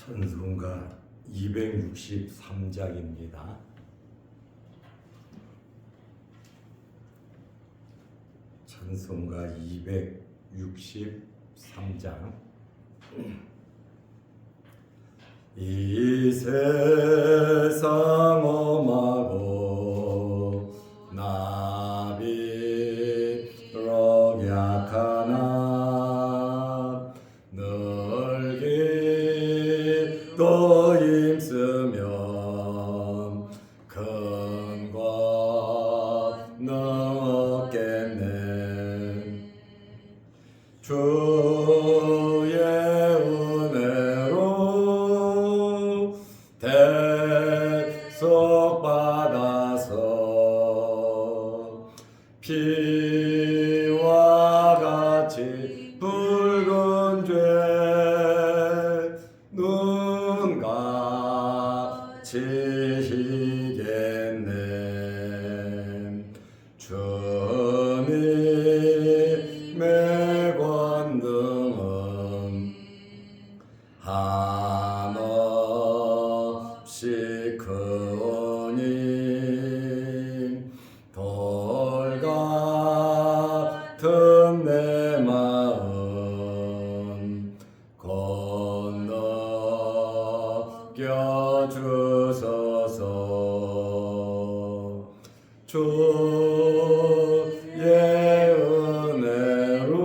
찬송가 263장입니다. 찬송가 263장. 이 세상 험하고 나비록 약하나 늘 기도 힘쓰면 큰 권능 얻겠네. 주의 은혜로 대속받아서 피와 같이 붉은 죄 눈같이 희겠네. 주님의 권능은 한없이 크오니 돌 같은 내 마음 건너겨 주소서. 주의 은혜로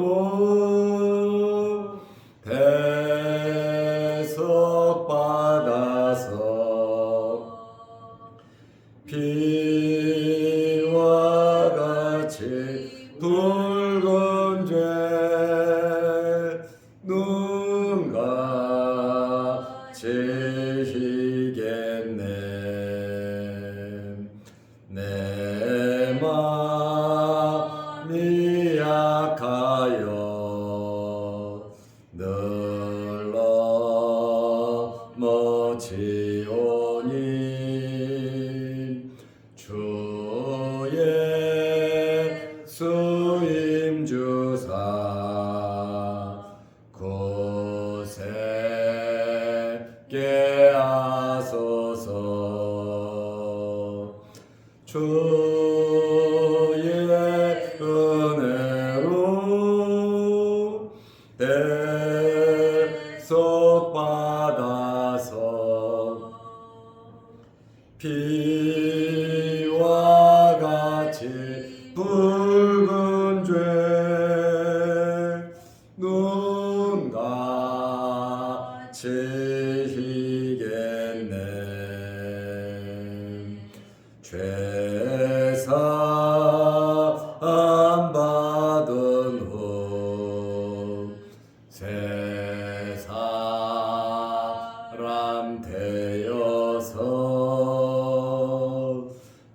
대속받아서 피와 같이 붉은 죄 눈같이 희겠네. 내 맘이 약하여 늘 넘어지오니 주의 수임 주사 굳세게 하소서. 주의 은혜로 대속받아서 피와 같이 붉은 죄 눈같이 희겠네. 죄사함 받은 후 새 사람 되어서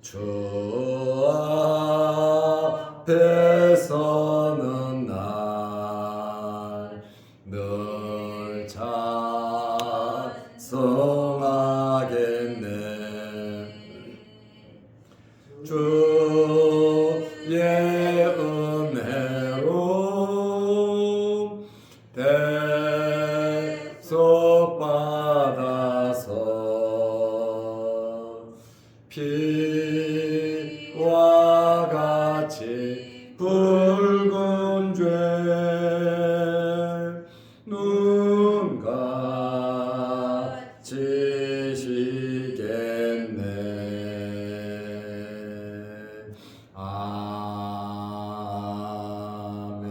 주 앞에 서는 날 늘 찬송하겠네. 주의 은혜로 대속받아서 피와 같이 붉은 죄 눈같이 희겠네. 아멘.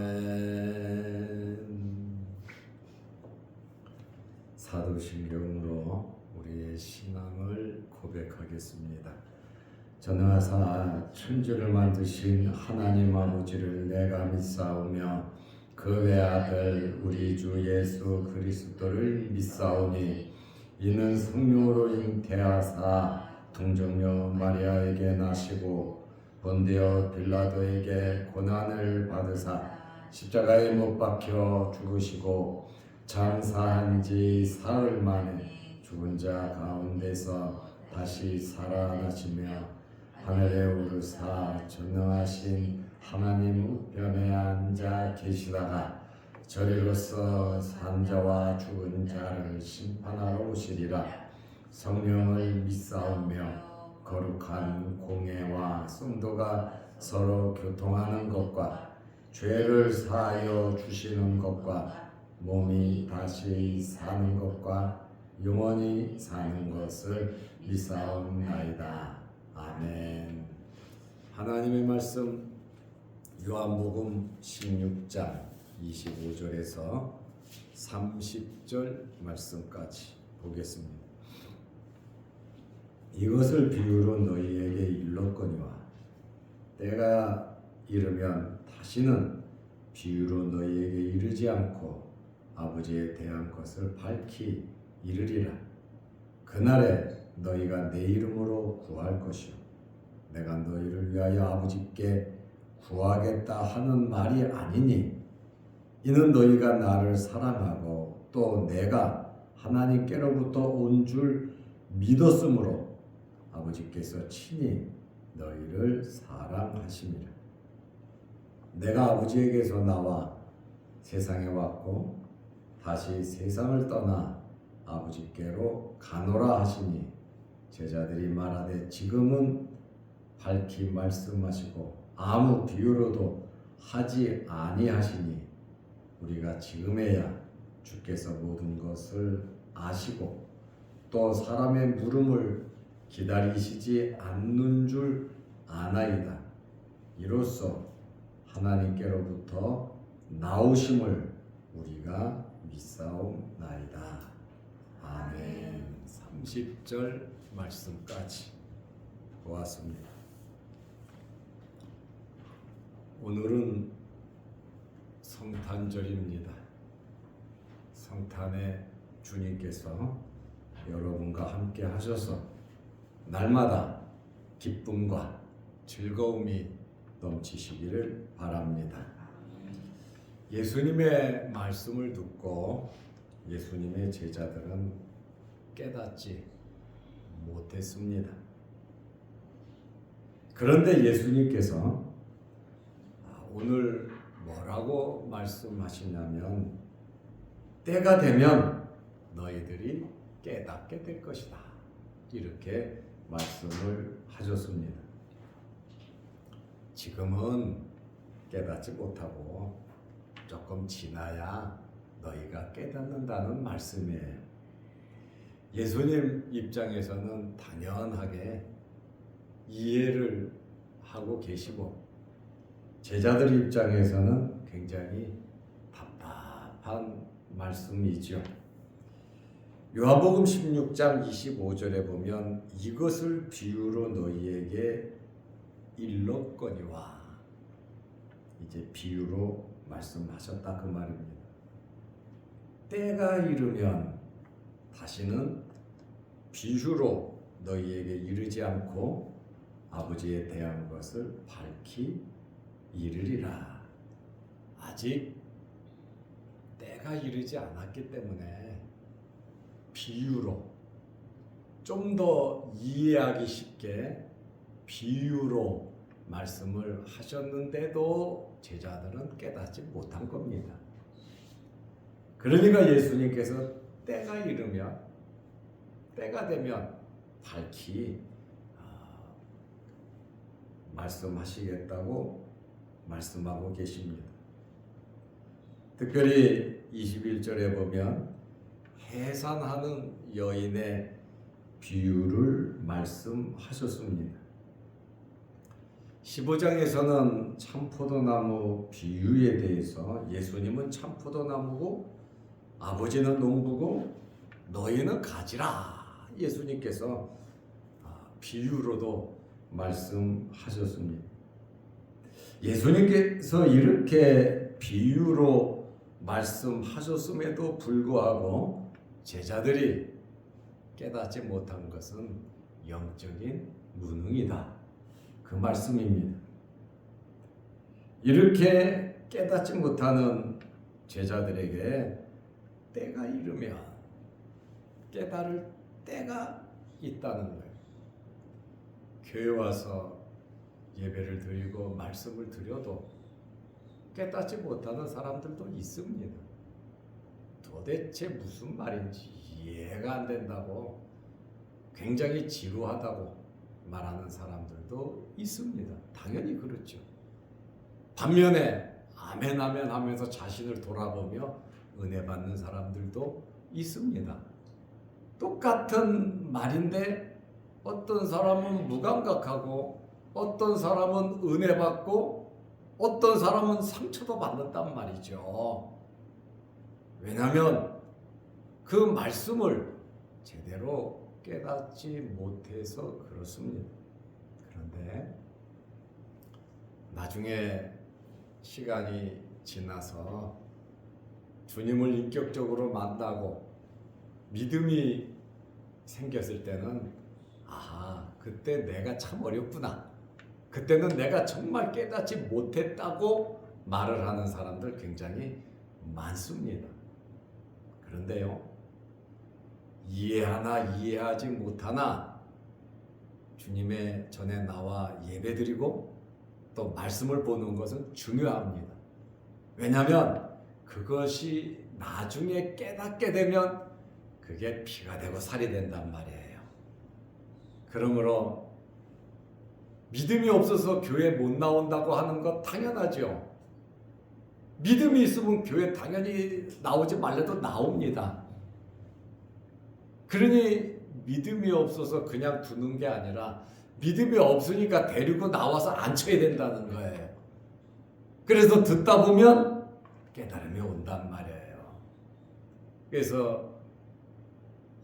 사도신경으로 우리의 신앙을 고백하겠습니다. 전하사 천지를 만드신 하나님 아버지를 내가 믿사오며 그 외아들 우리 주 예수 그리스도를 믿사오니 이는 성령으로 잉태하사 동정녀 마리아에게 나시고 본디오 빌라도에게 고난을 받으사 십자가에 못 박혀 죽으시고 장사한 지 사흘 만에 죽은 자 가운데서 다시 살아나시며 하늘에 오르사 전능하신 하나님 우편에 앉아 계시다가 저리로서 산자와 죽은 자를 심판하러 오시리라. 성령을 믿사오며 거룩한 공예와 성도가 서로 교통하는 것과 죄를 사하여 주시는 것과 몸이 다시 사는 것과 영원히 사는 것을 믿사옵나이다. 아멘. 하나님의 말씀 요한복음 16장 25절에서 30절 말씀까지 보겠습니다. 이것을 비유로 너희에게 일렀거니와 때가 이르면 다시는 비유로 너희에게 이르지 않고 아버지에 대한 것을 밝히 이르리라. 그날에 너희가 내 이름으로 구할 것이요 내가 너희를 위하여 아버지께 구하겠다 하는 말이 아니니 이는 너희가 나를 사랑하고 또 내가 하나님께로부터 온 줄 믿었으므로 아버지께서 친히 너희를 사랑하심이라. 내가 아버지에게서 나와 세상에 왔고 다시 세상을 떠나 아버지께로 가노라 하시니 제자들이 말하되 지금은 밝히 말씀하시고 아무 비유로도 하지 아니하시니 우리가 지금에야 주께서 모든 것을 아시고 또 사람의 물음을 기다리시지 않는 줄 아나이다. 이로써 하나님께로부터 나오심을 우리가 믿사옵나이다. 아멘. 30절 말씀까지 보았습니다. 오늘은 성탄절입니다. 성탄에 주님께서 여러분과 함께 하셔서 날마다 기쁨과 즐거움이 넘치시기를 바랍니다. 예수님의 말씀을 듣고 예수님의 제자들은 깨닫지 못했습니다. 그런데 예수님께서 오늘 뭐라고 말씀하시냐면 때가 되면 너희들이 깨닫게 될 것이다. 이렇게 말씀을 하셨습니다. 지금은 깨닫지 못하고 조금 지나야 너희가 깨닫는다는 말씀이에요. 예수님 입장에서는 당연하게 이해를 하고 계시고 제자들 입장에서는 굉장히 답답한 말씀이죠. 요한복음 16장 25절에 보면 이것을 비유로 너희에게 일렀거니와 이제 비유로 말씀하셨다 그 말입니다. 때가 이르면 다시는 비유로 너희에게 이르지 않고 아버지에 대한 것을 밝히 이르리라. 아직 때가 이르지 않았기 때문에 비유로 좀 더 이해하기 쉽게 비유로 말씀을 하셨는데도 제자들은 깨닫지 못한 겁니다. 그러니까 예수님께서 때가 이르면 때가 되면 밝히 말씀하시겠다고 말씀하고 계십니다. 특별히 21절에 보면 해산하는 여인의 비유를 말씀하셨습니다. 15장에서는 참포도나무 비유에 대해서 예수님은 참포도나무고 아버지는 농부고 너희는 가지라. 예수님께서 비유로도 말씀하셨습니다. 예수님께서 이렇게 비유로 말씀하셨음에도 불구하고 제자들이 깨닫지 못한 것은 영적인 무능이다. 그 말씀입니다. 이렇게 깨닫지 못하는 제자들에게 때가 이르면 깨달을 때가 있다는 거예요. 교회 와서 예배를 드리고 말씀을 드려도 깨닫지 못하는 사람들도 있습니다. 도대체 무슨 말인지 이해가 안 된다고, 굉장히 지루하다고 말하는 사람들도 있습니다. 당연히 그렇죠. 반면에 아멘 아멘 하면서 자신을 돌아보며 은혜 받는 사람들도 있습니다. 똑같은 말인데 어떤 사람은 무감각하고 어떤 사람은 은혜 받고 어떤 사람은 상처도 받는단 말이죠. 왜냐하면 그 말씀을 제대로 깨닫지 못해서 그렇습니다. 그런데 나중에 시간이 지나서 주님을 인격적으로 만나고 믿음이 생겼을 때는 그때 내가 참 어렵구나, 그때는 내가 정말 깨닫지 못했다고 말을 하는 사람들 굉장히 많습니다. 그런데요, 이해하나 이해하지 못하나 주님의 전에 나와 예배드리고 또 말씀을 보는 것은 중요합니다. 왜냐하면 그것이 나중에 깨닫게 되면 그게 피가 되고 살이 된단 말이에요. 그러므로 믿음이 없어서 교회 못 나온다고 하는 것 당연하죠. 믿음이 있으면 교회 당연히 나오지 말래도 나옵니다. 그러니 믿음이 없어서 그냥 두는 게 아니라 믿음이 없으니까 데리고 나와서 앉혀야 된다는 거예요. 그래서 듣다 보면 깨달음이 온단 말이에요. 그래서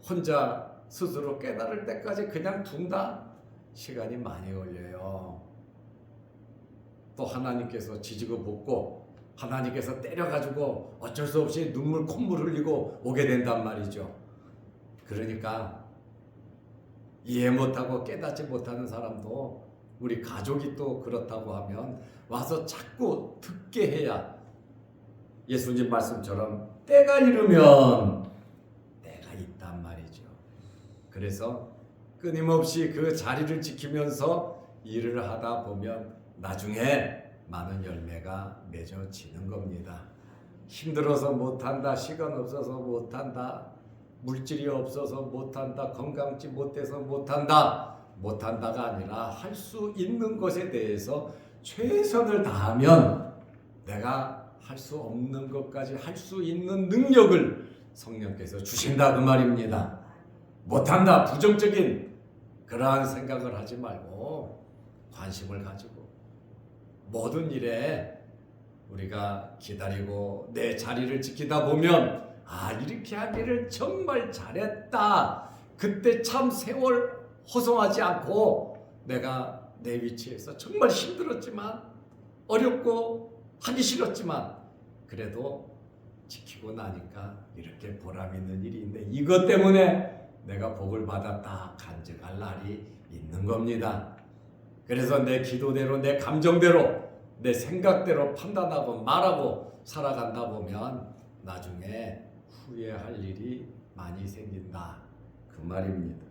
혼자 스스로 깨달을 때까지 그냥 둔다? 시간이 많이 걸려요. 또 하나님께서 지지고 볶고 하나님께서 때려가지고 어쩔 수 없이 눈물 콧물 흘리고 오게 된단 말이죠. 그러니까 이해 못하고 깨닫지 못하는 사람도 우리 가족이 또 그렇다고 하면 와서 자꾸 듣게 해야 예수님 말씀처럼 때가 이르면 때가 있단 말이죠. 그래서 끊임없이 그 자리를 지키면서 일을 하다 보면 나중에 많은 열매가 맺어지는 겁니다. 힘들어서 못한다, 시간 없어서 못한다, 물질이 없어서 못한다, 건강치 못해서 못한다, 못한다가 아니라 할 수 있는 것에 대해서 최선을 다하면 내가 할 수 없는 것까지 할 수 있는 능력을 성령께서 주신다 그 말입니다. 못한다, 부정적인 그러한 생각을 하지 말고 관심을 가지고 모든 일에 우리가 기다리고 내 자리를 지키다 보면 이렇게 하기를 정말 잘했다. 그때 참 세월 허송하지 않고 내가 내 위치에서 정말 힘들었지만 어렵고 하기 싫었지만 그래도 지키고 나니까 이렇게 보람 있는 일이 있네. 이것 때문에 내가 복을 받았다 간증할 날이 있는 겁니다. 그래서 내 기도대로 내 감정대로 내 생각대로 판단하고 말하고 살아간다 보면 나중에 후회할 일이 많이 생긴다 그 말입니다.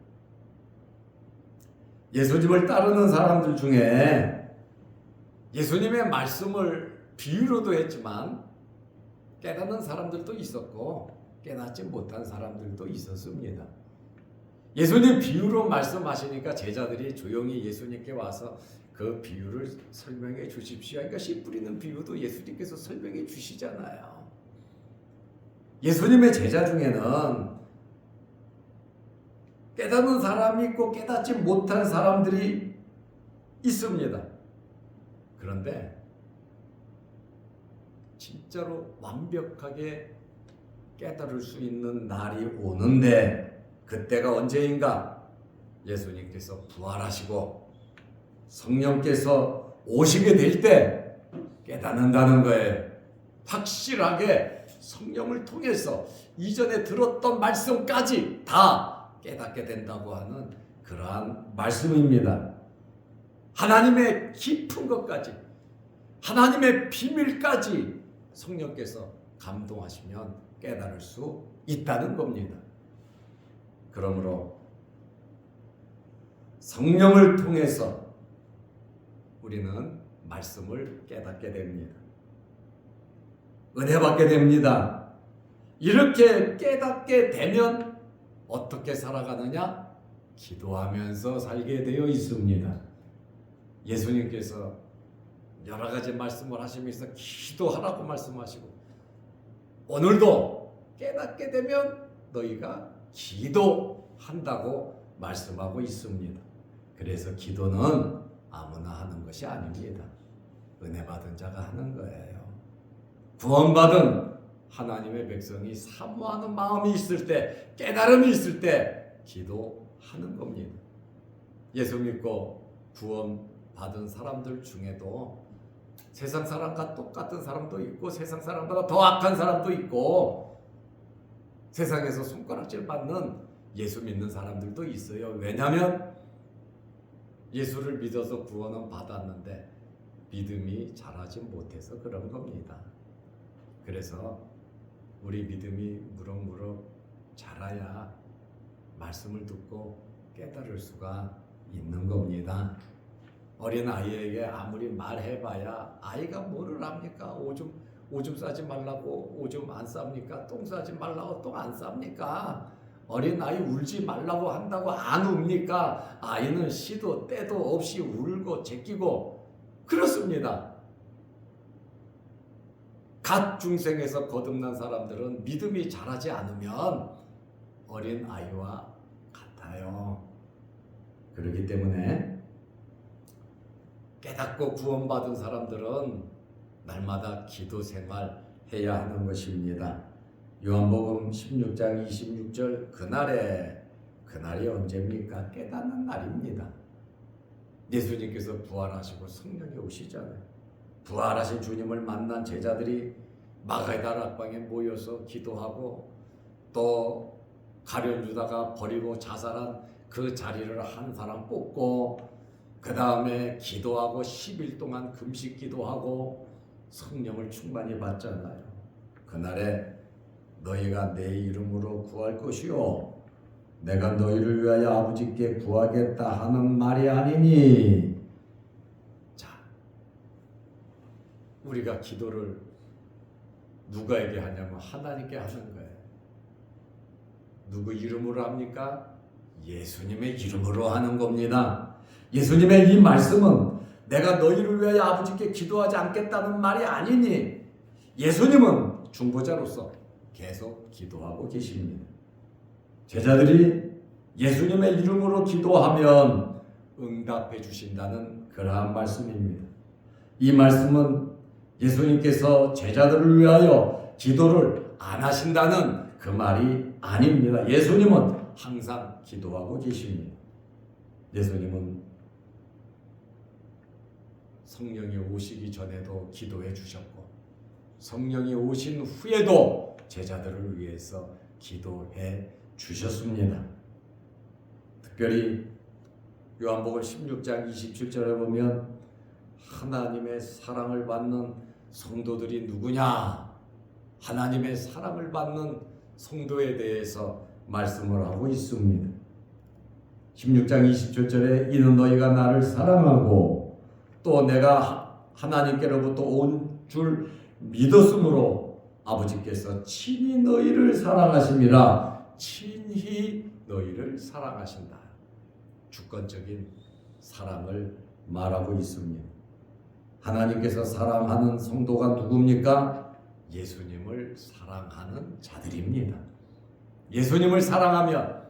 예수님을 따르는 사람들 중에 예수님의 말씀을 비유로도 했지만 깨닫는 사람들도 있었고 깨닫지 못한 사람들도 있었습니다. 예수님 비유로 말씀하시니까 제자들이 조용히 예수님께 와서 그 비유를 설명해 주십시오. 그러니까 씨 뿌리는 비유도 예수님께서 설명해 주시잖아요. 예수님의 제자 중에는 깨닫는 사람이 있고 깨닫지 못한 사람들이 있습니다. 그런데 진짜로 완벽하게 깨달을 수 있는 날이 오는데 그때가 언제인가? 예수님께서 부활하시고 성령께서 오시게 될 때 깨닫는다는 거예요. 확실하게 성령을 통해서 이전에 들었던 말씀까지 다 깨닫게 된다고 하는 그러한 말씀입니다. 하나님의 깊은 것까지, 하나님의 비밀까지 성령께서 감동하시면 깨달을 수 있다는 겁니다. 그러므로 성령을 통해서 우리는 말씀을 깨닫게 됩니다. 은혜 받게 됩니다. 이렇게 깨닫게 되면 어떻게 살아가느냐? 기도하면서 살게 되어 있습니다. 예수님께서 여러 가지 말씀을 하시면서 기도하라고 말씀하시고, 오늘도 깨닫게 되면 너희가 기도한다고 말씀하고 있습니다. 그래서 기도는 아무나 하는 것이 아닙니다. 은혜 받은 자가 하는 거예요. 구원받은 하나님의 백성이 사모하는 마음이 있을 때, 깨달음이 있을 때 기도하는 겁니다. 예수 믿고 구원받은 사람들 중에도 세상 사람과 똑같은 사람도 있고, 세상 사람보다 더 악한 사람도 있고, 세상에서 손가락질 받는 예수 믿는 사람들도 있어요. 왜냐하면 예수를 믿어서 구원은 받았는데 믿음이 자라지 못해서 그런 겁니다. 그래서 우리 믿음이 무럭무럭 자라야 말씀을 듣고 깨달을 수가 있는 겁니다. 어린 아이에게 아무리 말해봐야 아이가 뭐를 합니까? 오줌 싸지 말라고 오줌 안 쌉니까? 똥 싸지 말라고 똥 안 쌉니까? 어린 아이 울지 말라고 한다고 안 웁니까? 아이는 시도 때도 없이 울고 제끼고 그렇습니다. 갓 중생에서 거듭난 사람들은 믿음이 자라지 않으면 어린 아이와 같아요. 그렇기 때문에 깨닫고 구원받은 사람들은 날마다 기도 생활 해야 하는 것입니다. 요한복음 16장 26절 그날이 언제입니까? 깨닫는 날입니다. 예수님께서 부활하시고 성령이 오시잖아요. 부활하신 주님을 만난 제자들이 마가다 락방에 모여서 기도하고, 또 가룟 유다가 버리고 자살한 그 자리를 한 사람 뽑고, 그 다음에 기도하고 10일 동안 금식 기도하고 성령을 충만히 받잖아요. 그날에 너희가 내 이름으로 구할 것이요 내가 너희를 위하여 아버지께 구하겠다 하는 말이 아니니. 자, 우리가 기도를 누구에게 하냐면 하나님께 하는 거예요. 누구 이름으로 합니까? 예수님의 이름으로 하는 겁니다. 예수님의 이 말씀은 내가 너희를 위하여 아버지께 기도하지 않겠다는 말이 아니니, 예수님은 중보자로서 계속 기도하고 계십니다. 제자들이 예수님의 이름으로 기도하면 응답해 주신다는 그러한 말씀입니다. 이 말씀은 예수님께서 제자들을 위하여 기도를 안 하신다는 그 말이 아닙니다. 예수님은 항상 기도하고 계십니다. 예수님은 성령이 오시기 전에도 기도해 주셨고, 성령이 오신 후에도 제자들을 위해서 기도해 주셨습니다. 특별히 요한복음 16장 27절에 보면 하나님의 사랑을 받는 성도들이 누구냐? 하나님의 사랑을 받는 성도에 대해서 말씀을 하고 있습니다. 16장 27절에 이는 너희가 나를 사랑하고 또 내가 하나님께로부터 온 줄 믿었으므로 아버지께서 친히 너희를 사랑하심이라. 친히 너희를 사랑하신다. 주권적인 사랑을 말하고 있습니다. 하나님께서 사랑하는 성도가 누굽니까? 예수님을 사랑하는 자들입니다. 예수님을 사랑하면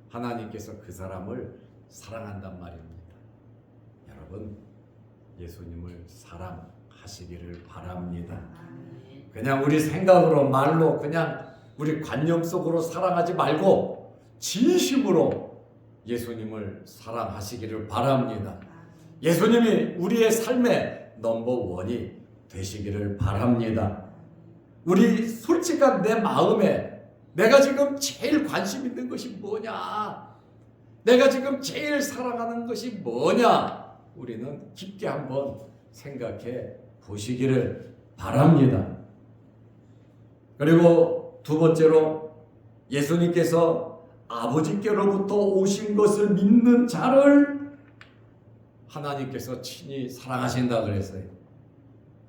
하나님께서 그 사람을 사랑한단 말입니다. 여러분, 예수님을 사랑하시기를 바랍니다. 그냥 우리 생각으로 말로 그냥 우리 관념 속으로 사랑하지 말고 진심으로 예수님을 사랑하시기를 바랍니다. 예수님이 우리의 삶의 넘버원이 되시기를 바랍니다. 우리 솔직한 내 마음에 내가 지금 제일 관심 있는 것이 뭐냐? 내가 지금 제일 사랑하는 것이 뭐냐? 우리는 깊게 한번 생각해 보시기를 바랍니다. 그리고 두 번째로 예수님께서 아버지께로부터 오신 것을 믿는 자를 하나님께서 친히 사랑하신다 그랬어요.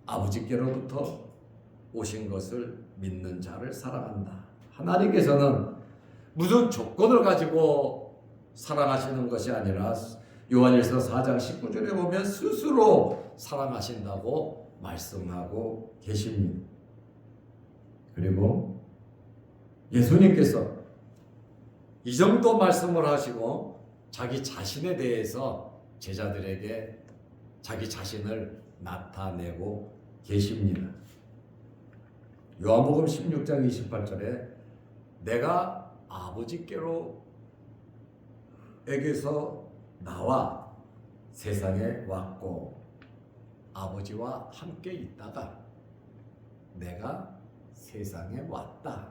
아버지께로부터 오신 것을 믿는 자를 사랑한다. 하나님께서는 무슨 조건을 가지고 사랑하시는 것이 아니라 요한일서 4장 19절에 보면 스스로 사랑하신다고 말씀하고 계십니다. 그리고 예수님께서 이 정도 말씀을 하시고 자기 자신에 대해서 제자들에게 자기 자신을 나타내고 계십니다. 요한복음 16장 28절에 내가 아버지께로 에게서 나와 세상에 왔고 아버지와 함께 있다가 내가 세상에 왔다.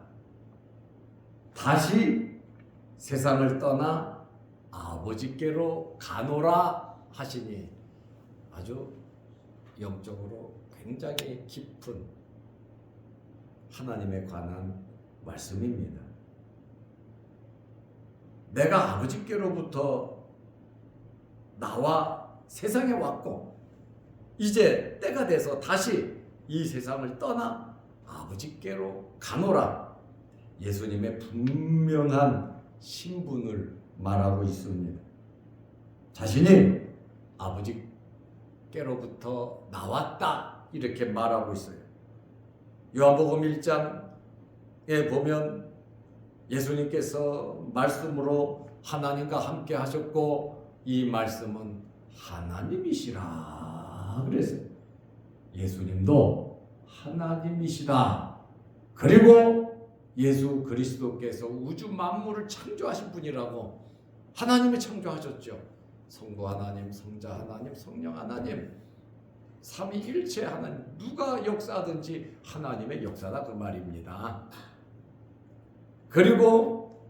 다시 세상을 떠나 아버지께로 가노라 하시니 아주 영적으로 굉장히 깊은 하나님에 관한 말씀입니다. 내가 아버지께로부터 나와 세상에 왔고 이제 때가 돼서 다시 이 세상을 떠나 아버지께로 가노라. 예수님의 분명한 신분을 말하고 있습니다. 자신이 아버지께로부터 나왔다 이렇게 말하고 있어요. 요한복음 1장에 보면 예수님께서 말씀으로 하나님과 함께 하셨고 이 말씀은 하나님이시라 그랬어요. 예수님도 하나님이시다. 그리고 예수 그리스도께서 우주 만물을 창조하신 분이라고 하나님이 창조하셨죠. 성부 하나님, 성자 하나님, 성령 하나님, 삼위일체 하나님, 누가 역사하든지 하나님의 역사다 그 말입니다. 그리고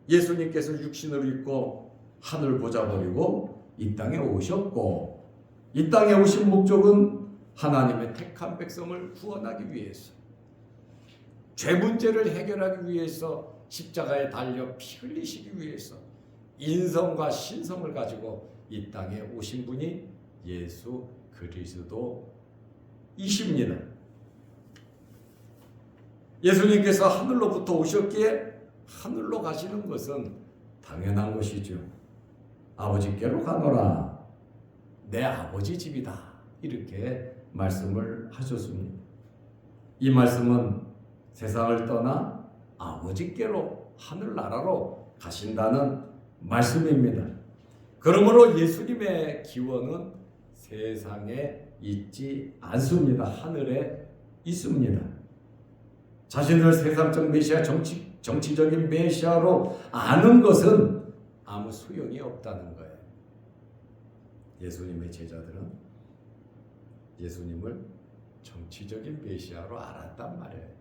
예수님께서 육신을 입고 하늘 보좌 버리고 이 땅에 오셨고 이 땅에 오신 목적은 하나님의 택한 백성을 구원하기 위해서 죄 문제를 해결하기 위해서 십자가에 달려 피 흘리시기 위해서 인성과 신성을 가지고 이 땅에 오신 분이 예수 그리스도이십니다. 예수님께서 하늘로부터 오셨기에 하늘로 가시는 것은 당연한 것이죠. 아버지께로 가노라. 내 아버지 집이다. 이렇게 말씀을 하셨습니다. 이 말씀은 세상을 떠나 아버지께로 하늘나라로 가신다는 말씀입니다. 그러므로 예수님의 기원은 세상에 있지 않습니다. 하늘에 있습니다. 자신을 세상적 메시아, 정치적인 메시아로 아는 것은 아무 소용이 없다는 거예요. 예수님의 제자들은 예수님을 정치적인 메시아로 알았단 말이에요.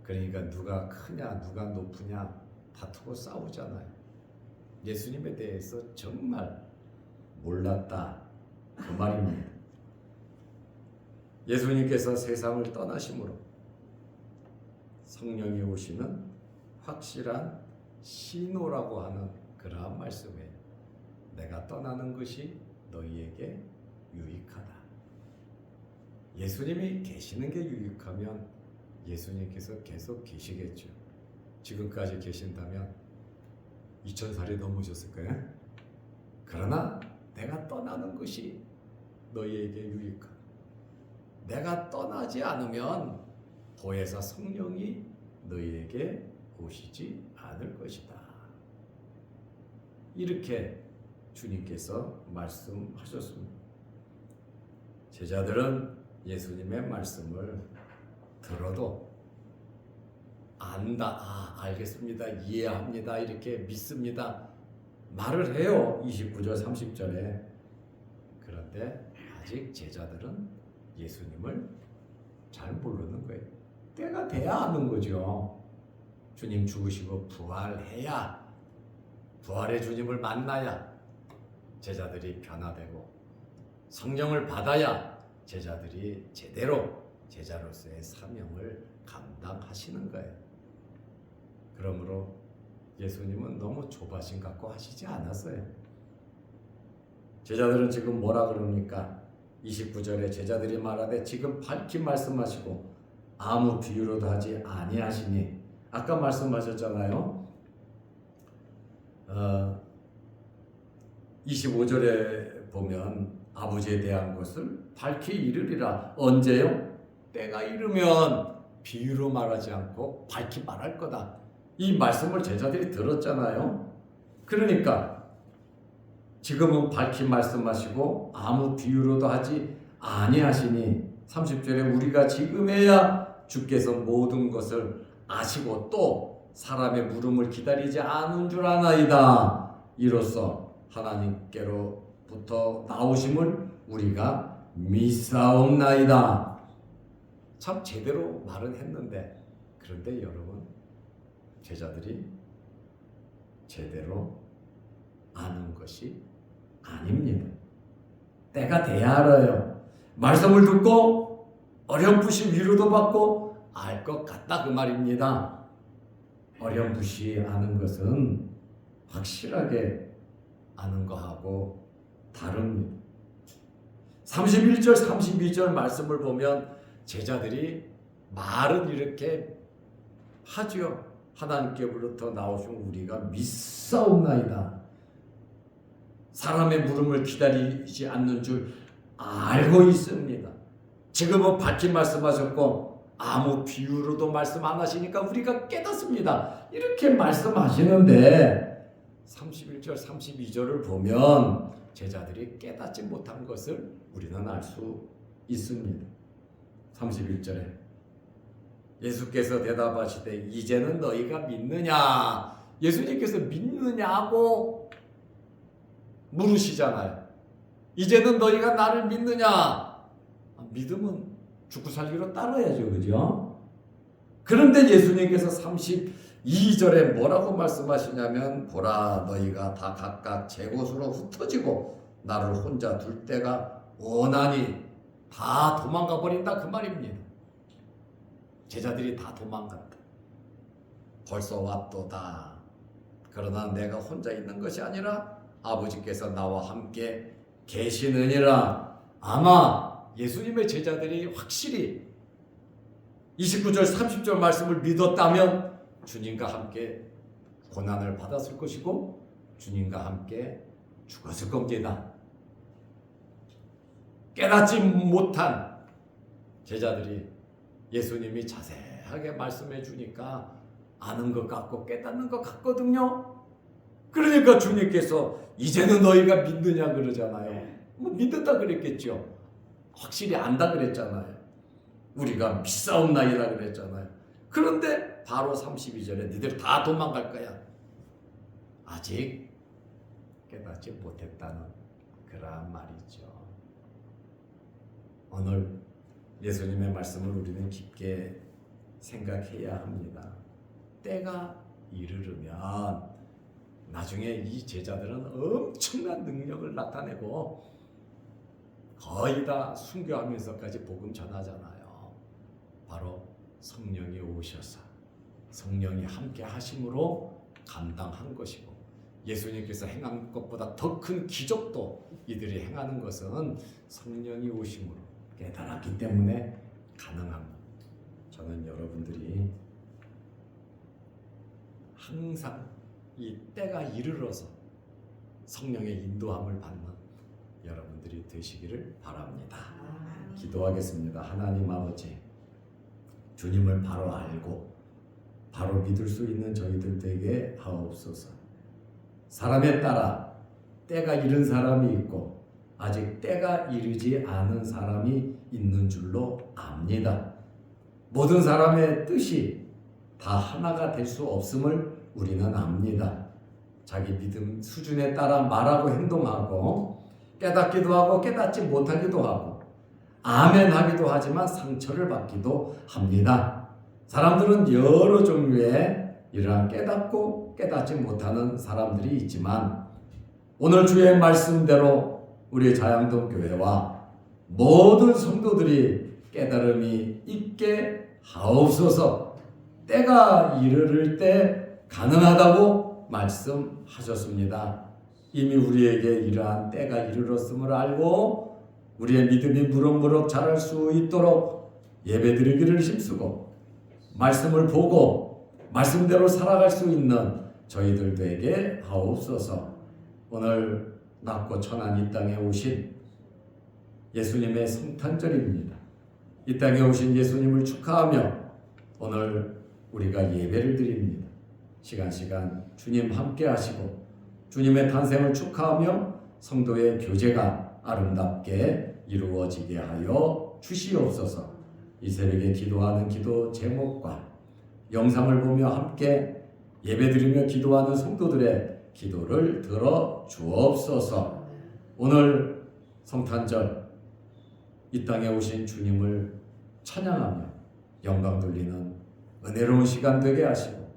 그러니까 누가 크냐 누가 높으냐 다투고 싸우잖아요. 예수님에 대해서 정말 몰랐다 그 말입니다. 예수님께서 세상을 떠나심으로 성령이 오시는 확실한 신호라고 하는 그러한 말씀이에요. 내가 떠나는 것이 너희에게 유익하다. 예수님이 계시는 게 유익하면 예수님께서 계속 계시겠죠. 지금까지 계신다면 2000살이 넘으셨을 거예요. 그러나 내가 떠나는 것이 너희에게 유익하다. 내가 떠나지 않으면 보혜사 성령이 너희에게 오시지 않을 것이다. 이렇게 주님께서 말씀하셨습니다. 제자들은 예수님의 말씀을 들어도 안다, 알겠습니다, 이해합니다, 이렇게 믿습니다 말을 해요. 29절 30절에. 그런데 아직 제자들은 예수님을 잘 모르는 거예요. 때가 돼야 아는 거죠. 주님 죽으시고 부활해야, 부활의 주님을 만나야 제자들이 변화되고 성령을 받아야 제자들이 제대로 제자로서의 사명을 감당하시는 거예요. 그러므로 예수님은 너무 조바심 갖고 하시지 않았어요. 제자들은 지금 뭐라 그럽니까? 29절에 제자들이 말하되 지금 밝히 말씀하시고 아무 비유로도 하지 아니하시니, 아까 말씀하셨잖아요. 25절에 보면 아버지에 대한 것을 밝히 이르리라. 언제요? 때가 이르면 비유로 말하지 않고 밝히 말할 거다. 이 말씀을 제자들이 들었잖아요. 그러니까 지금은 밝히 말씀하시고 아무 비유로도 하지 아니하시니, 30절에 우리가 지금에야 주께서 모든 것을 아시고 또 사람의 물음을 기다리지 않은 줄 아나이다. 이로써 하나님께로부터 나오심을 우리가 믿사옵나이다. 참 제대로 말은 했는데, 그런데 여러분, 제자들이 제대로 아는 것이 아닙니다. 때가 돼야 알아요. 말씀을 듣고 어렴풋이 위로도 받고 알 것 같다, 그 말입니다. 어렴풋이 아는 것은 확실하게 아는 거하고 다릅니다. 31절 32절 말씀을 보면 제자들이 말은 이렇게 하죠. 하나님께로부터 나오신 우리가 믿사옵나이다. 사람의 물음을 기다리지 않는 줄 알고 있습니다. 지금은 밝히 말씀하셨고 아무 비유로도 말씀 안 하시니까 우리가 깨닫습니다. 이렇게 말씀하시는데 31절 32절을 보면 제자들이 깨닫지 못한 것을 우리는 알 수 있습니다. 31절에 예수께서 대답하시되 이제는 너희가 믿느냐. 예수님께서 믿느냐고 물으시잖아요. 이제는 너희가 나를 믿느냐. 믿으면 죽고 살기로 따라야죠, 그죠? 그런데 예수님께서 32절에 뭐라고 말씀하시냐면 보라 너희가 다 각각 제 곳으로 흩어지고 나를 혼자 둘 때가 원하니 다 도망가 버린다, 그 말입니다. 제자들이 다 도망간다. 벌써 왔도다. 그러나 내가 혼자 있는 것이 아니라 아버지께서 나와 함께 계시느니라. 아마 예수님의 제자들이 확실히 29절 30절 말씀을 믿었다면 주님과 함께 고난을 받았을 것이고 주님과 함께 죽었을 겁니다. 깨닫지 못한 제자들이 예수님이 자세하게 말씀해 주니까 아는 것 같고 깨닫는 것 같거든요. 그러니까 주님께서 이제는 너희가 믿느냐 그러잖아요. 뭐 믿었다 그랬겠죠. 확실히 안다 그랬잖아요. 우리가 믿사옵나이다 그랬잖아요. 그런데 바로 32절에 너희들 다 도망갈 거야. 아직 깨닫지 못했다는 그러한 말이죠. 오늘 예수님의 말씀을 우리는 깊게 생각해야 합니다. 때가 이르르면 나중에 이 제자들은 엄청난 능력을 나타내고 거의 다 순교하면서까지 복음 전하잖아요. 바로 성령이 오셔서 성령이 함께 하심으로 감당한 것이고 예수님께서 행한 것보다 더 큰 기적도 이들이 행하는 것은 성령이 오심으로 깨달았기 때문에 가능합니다. 저는 여러분들이 항상 이 때가 이르러서 성령의 인도함을 받는 여러분들이 되시기를 바랍니다. 기도하겠습니다. 하나님 아버지, 주님을 바로 알고 바로 믿을 수 있는 저희들 되게 하옵소서. 사람에 따라 때가 이른 사람이 있고 아직 때가 이르지 않은 사람이 있는 줄로 압니다. 모든 사람의 뜻이 다 하나가 될 수 없음을 우리는 압니다. 자기 믿음 수준에 따라 말하고 행동하고 깨닫기도 하고 깨닫지 못하기도 하고 아멘 하기도 하지만 상처를 받기도 합니다. 사람들은 여러 종류의 이러한 깨닫고 깨닫지 못하는 사람들이 있지만 오늘 주의 말씀대로 우리 자양동 교회와 모든 성도들이 깨달음이 있게 하옵소서. 때가 이르를 때 가능하다고 말씀하셨습니다. 이미 우리에게 이러한 때가 이르렀음을 알고 우리의 믿음이 무럭무럭 자랄 수 있도록 예배드리기를 힘쓰고 말씀을 보고 말씀대로 살아갈 수 있는 저희들 되게 하옵소서. 오늘 낮고 천한 이 땅에 오신 예수님의 성탄절입니다. 이 땅에 오신 예수님을 축하하며 오늘 우리가 예배를 드립니다. 시간 주님 함께 하시고 주님의 탄생을 축하하며 성도의 교제가 아름답게 이루어지게 하여 주시옵소서. 이 새벽에 기도하는 기도 제목과 영상을 보며 함께 예배드리며 기도하는 성도들의 기도를 들어 주옵소서. 오늘 성탄절 이 땅에 오신 주님을 찬양하며 영광 돌리는 은혜로운 시간 되게 하시고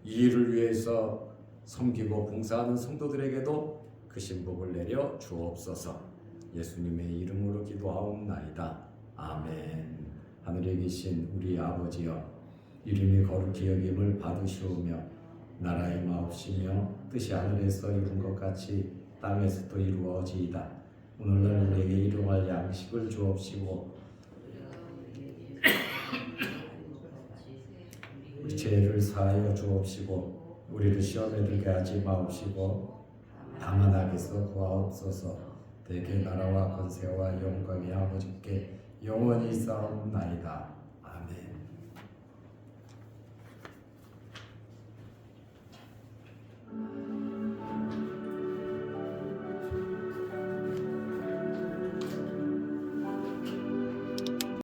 이 일을 위해서 섬기고 봉사하는 성도들에게도 그 신복을 내려 주옵소서. 예수님의 이름으로 기도하옵나이다. 아멘. 하늘에 계신 우리 아버지여, 이름이 거룩히 여김을 받으시오며 나라의 마옵시며 뜻이 하늘에서 이룬 것 같이 땅에서도 이루어지이다. 오늘날 우리에게 일용할 양식을 주옵시고 우리 죄를 사하여 주옵시고 우리를 시험에 들게 하지 마옵시고 다만 악에서 구하옵소서. 대개 나라와 권세와 영광이 아버지께 영원히 있사옵나이다.